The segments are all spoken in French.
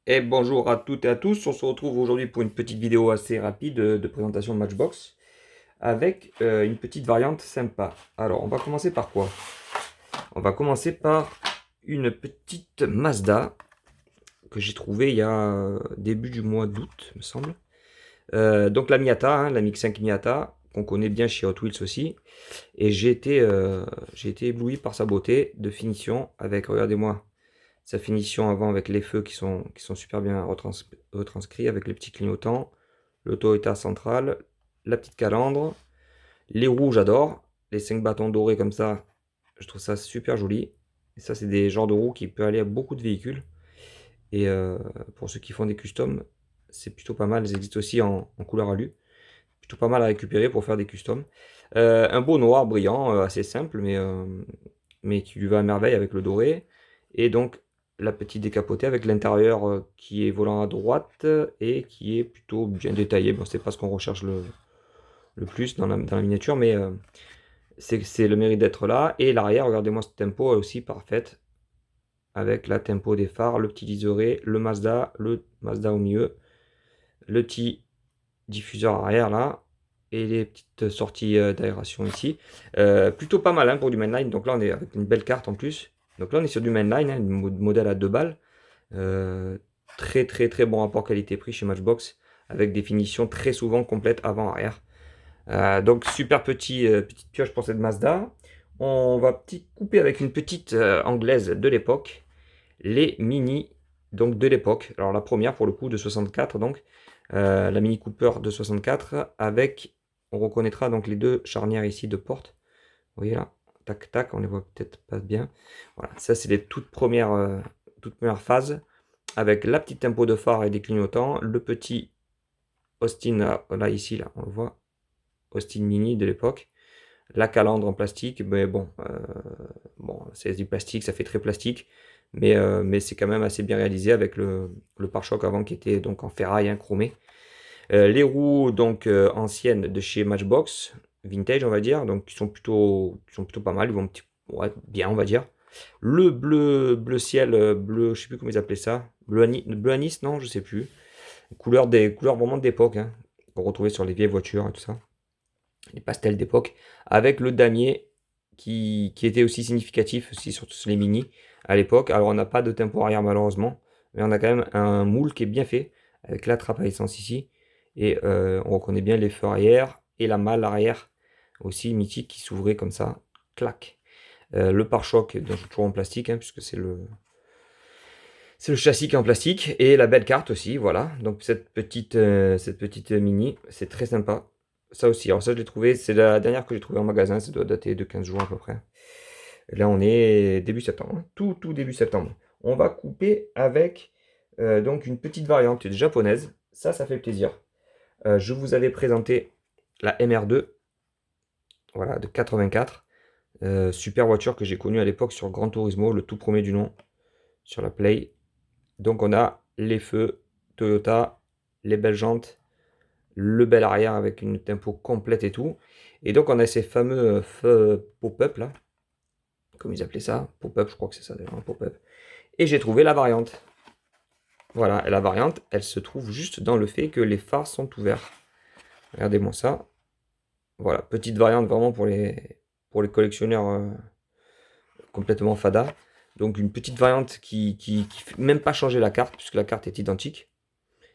Et bonjour à toutes et à tous, on se retrouve aujourd'hui pour une petite vidéo assez rapide de présentation de Matchbox avec une petite variante sympa. Alors on va commencer par quoi? On va commencer par une petite Mazda que j'ai trouvée il y a début du mois d'août, me semble. Donc la Miata, hein, la MX-5 Miata, qu'on connaît bien chez Hot Wheels aussi. Et j'ai été ébloui par sa beauté de finition avec, regardez-moi, sa finition avant avec les feux qui sont super bien retranscrits avec les petits clignotants, le Toyota central, la petite calandre, les roues j'adore, les 5 bâtons dorés comme ça, je trouve ça super joli. Et ça c'est des genres de roues qui peuvent aller à beaucoup de véhicules. Et pour ceux qui font des customs, c'est plutôt pas mal. Elles existent aussi en couleur alu. Plutôt pas mal à récupérer pour faire des customs. Un beau noir brillant, assez simple, mais qui lui va à merveille avec le doré. Et donc la petite décapotée avec l'intérieur qui est volant à droite et qui est plutôt bien détaillé. Bon, c'est pas ce qu'on recherche le plus dans la miniature, mais c'est le mérite d'être là. Et l'arrière, regardez-moi ce tempo est aussi parfaite avec la tempo des phares, le petit liseré, le Mazda au milieu, le petit diffuseur arrière là, et les petites sorties d'aération ici. Plutôt pas mal hein, pour du mainline. Donc là, on est avec une belle carte en plus. Donc là, on est sur du mainline, hein, modèle à 2 balles. Euh, Très très très bon rapport qualité-prix chez Matchbox, avec des finitions très souvent complètes avant-arrière. Donc super petite pioche pour cette Mazda. On va couper avec une petite anglaise de l'époque, les Mini donc de l'époque. Alors la première pour le coup de 64 donc la Mini Cooper de 64 avec, on reconnaîtra donc les deux charnières ici de porte. Vous voyez là, tac tac, on les voit peut-être pas bien. Voilà, ça c'est les toutes premières phases avec la petite tempo de phare et des clignotants, le petit Austin là ici là, on le voit, Austin Mini de l'époque. La calandre en plastique, mais bon, c'est du plastique, ça fait très plastique, mais c'est quand même assez bien réalisé avec le pare-choc avant qui était donc en ferraille hein, chromé. Les roues donc anciennes de chez Matchbox, vintage on va dire, donc qui sont plutôt pas mal, ils vont ouais, bien on va dire. Le bleu ciel, bleu, je sais plus comment ils appelaient ça, bleu anis, non, je sais plus. Couleurs vraiment d'époque, hein, qu'on retrouvait sur les vieilles voitures et tout ça, les pastels d'époque, avec le damier qui était aussi significatif aussi sur tous les mini à l'époque. Alors on n'a pas de tempo arrière malheureusement, mais on a quand même un moule qui est bien fait, avec la trappe à essence ici, et on reconnaît bien les feux arrière, et la malle arrière aussi mythique qui s'ouvrait comme ça, clac. Le pare-choc, toujours en plastique, hein, puisque c'est le châssis qui est en plastique, et la belle carte aussi, voilà. Donc cette petite mini, c'est très sympa. Ça aussi, alors ça je l'ai trouvé, c'est la dernière que j'ai trouvée en magasin, ça doit dater de 15 jours à peu près. Et là on est début septembre, hein. Tout début septembre. On va couper avec donc une petite variante japonaise, ça fait plaisir. Je vous avais présenté la MR2, voilà, de 84. Super voiture que j'ai connue à l'époque sur Gran Turismo, le tout premier du nom, sur la Play. Donc on a les feux Toyota, les belles jantes, le bel arrière avec une tempo complète et tout. Et donc on a ces fameux feux pop-up là, comme ils appelaient ça. Pop-up, je crois que c'est ça d'ailleurs, un pop-up. Et j'ai trouvé la variante. Voilà, et la variante, elle se trouve juste dans le fait que les phares sont ouverts. Regardez-moi ça. Voilà, petite variante vraiment pour les collectionneurs complètement fada. Donc une petite variante qui fait même pas changer la carte, puisque la carte est identique.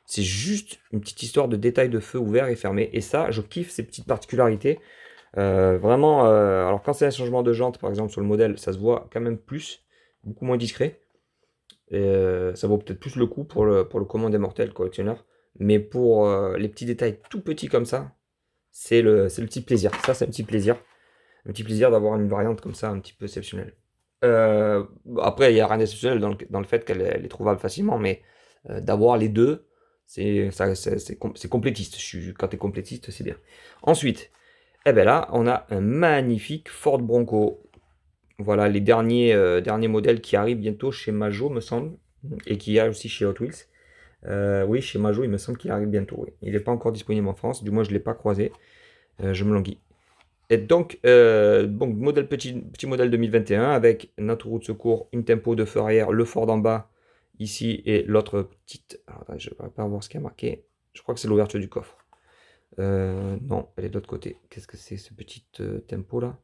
C'est juste une petite histoire de détail de feu ouvert et fermé. Et ça, je kiffe ces petites particularités. Vraiment, alors quand c'est un changement de jante, par exemple, sur le modèle, ça se voit quand même plus, beaucoup moins discret. Et, ça vaut peut-être plus le coup pour le commun des mortels, collectionneur. Mais pour les petits détails tout petits comme ça, c'est le petit plaisir. Ça, c'est un petit plaisir. Un petit plaisir d'avoir une variante comme ça, un petit peu exceptionnelle. Euh, Après, il n'y a rien d'exceptionnel dans le fait qu'elle est trouvable facilement, mais d'avoir les deux, c'est complétiste. Quand tu es complétiste, c'est bien. Ensuite, eh ben là, on a un magnifique Ford Bronco. Voilà les derniers modèles qui arrivent bientôt chez Majo, me semble, et qui y a aussi chez Hot Wheels. Oui, chez Majo, il me semble qu'il arrive bientôt. Oui. Il n'est pas encore disponible en France, du moins je ne l'ai pas croisé. Je me languis. Et donc petit modèle 2021 avec notre roue de secours, une tempo de feu arrière, le Ford en bas ici, et l'autre petite... Alors, attendez, je ne vais pas voir ce qu'il y a marqué. Je crois que c'est l'ouverture du coffre. Non, elle est de l'autre côté. Qu'est-ce que c'est ce petit tempo là?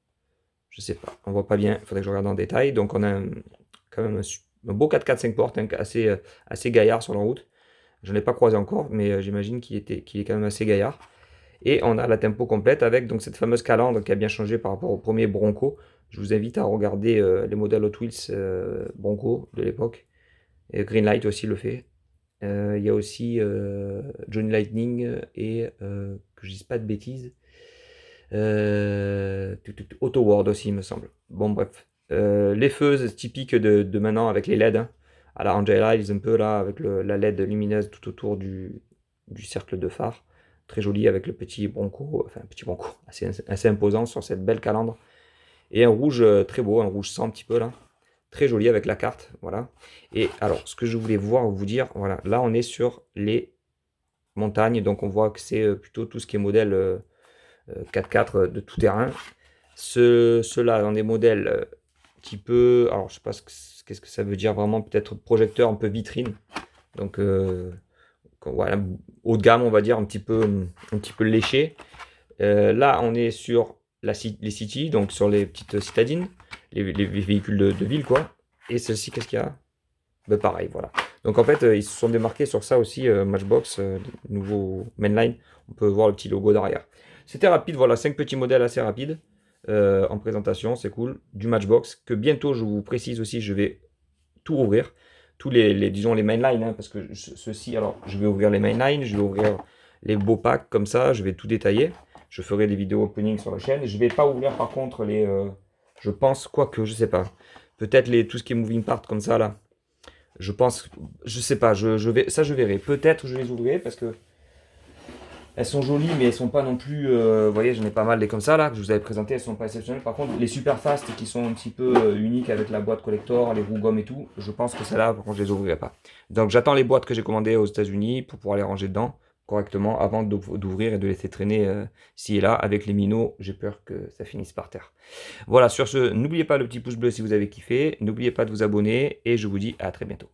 Je sais pas, on voit pas bien, il faudrait que je regarde en détail. Donc on a quand même un beau 4x4 5 portes, hein, assez gaillard sur la route. Je ne l'ai pas croisé encore, mais j'imagine qu'il est quand même assez gaillard. Et on a la tempo complète avec donc cette fameuse calandre qui a bien changé par rapport au premier Bronco. Je vous invite à regarder les modèles Hot Wheels Bronco de l'époque. Et Greenlight aussi le fait. Il y a aussi Johnny Lightning et que je dise pas de bêtises. Auto World aussi, il me semble. Bon, bref. Les feux typiques de maintenant avec les LED. Hein, à la Angel Eyes, un peu là, avec la LED lumineuse tout autour du cercle de phare. Très joli avec le petit Bronco, enfin, petit Bronco, assez imposant sur cette belle calandre. Et un rouge très beau, un rouge sang un petit peu là. Très joli avec la carte, voilà. Et alors, ce que je voulais vous dire, voilà, là on est sur les montagnes, donc on voit que c'est plutôt tout ce qui est modèle 4x4 de tout terrain. Ceux-là dans des modèles qui peut, alors je sais pas qu'est-ce que ça veut dire vraiment, peut-être projecteur un peu vitrine. Donc voilà, haut de gamme on va dire, un petit peu léché. Là on est sur les City, donc sur les petites citadines, les véhicules de ville quoi. Et celle-ci qu'est-ce qu'il y a? Ben pareil, voilà. Donc en fait ils se sont démarqués sur ça aussi, Matchbox, nouveau mainline. On peut voir le petit logo derrière. C'était rapide, voilà, 5 petits modèles assez rapides en présentation, c'est cool. Du Matchbox, que bientôt, je vous précise aussi, je vais tout rouvrir. Tous disons, les mainlines, hein, parce que ceux-ci, alors, je vais ouvrir les mainlines, je vais ouvrir les beaux packs comme ça, je vais tout détailler. Je ferai des vidéos opening sur la chaîne. Je vais pas ouvrir, par contre, je pense, quoique, je sais pas. Peut-être tout ce qui est moving part comme ça, là. Je pense, je sais pas, je verrai. Peut-être je les ouvrirai, parce que elles sont jolies, mais elles sont pas non plus. Vous voyez, j'en ai pas mal des comme ça là que je vous avais présenté. Elles sont pas exceptionnelles. Par contre, les super fast qui sont un petit peu uniques avec la boîte collector, les roues gomme et tout, je pense que celles-là, par contre, je les ouvrirai pas. Donc, j'attends les boîtes que j'ai commandées aux États-Unis pour pouvoir les ranger dedans correctement avant d'ouvrir et de laisser traîner ci et là. Avec les minots, j'ai peur que ça finisse par terre. Voilà, sur ce, n'oubliez pas le petit pouce bleu si vous avez kiffé. N'oubliez pas de vous abonner et je vous dis à très bientôt.